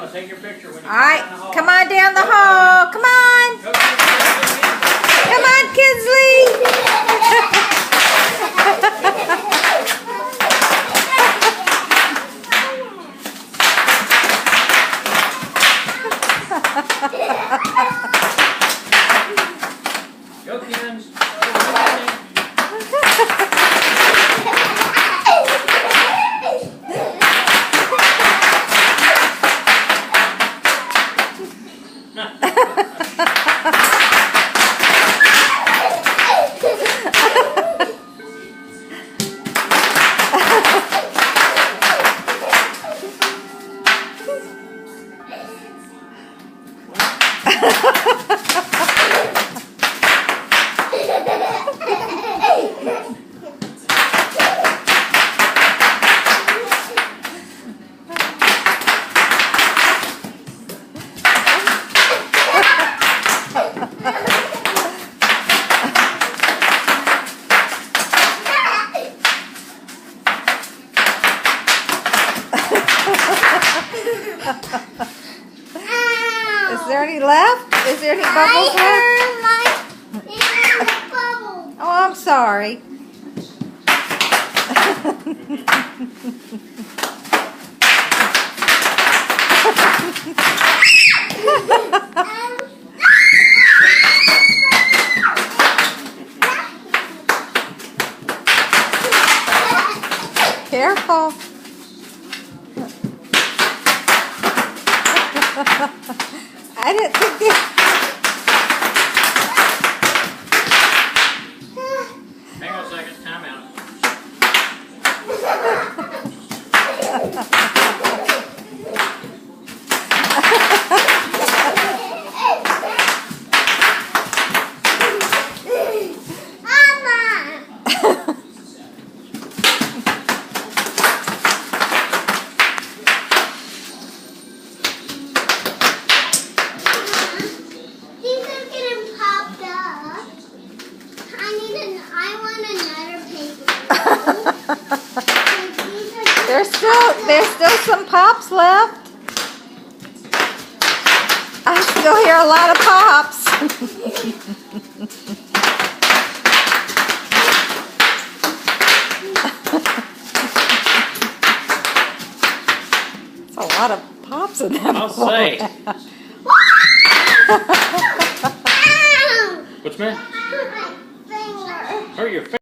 want to take your picture when you All right, come down the hall. come on down the hall. Come on. Go, go, Come on, Kinsley. go, Kins. Is there any left? Is there any bubbles left? Oh, I'm sorry. Careful. I didn't think this. Hang on a second. Time out. There's still some pops left. I still hear a lot of pops. It's a lot of pops in that. I'll say. What's the matter? Hurt your finger.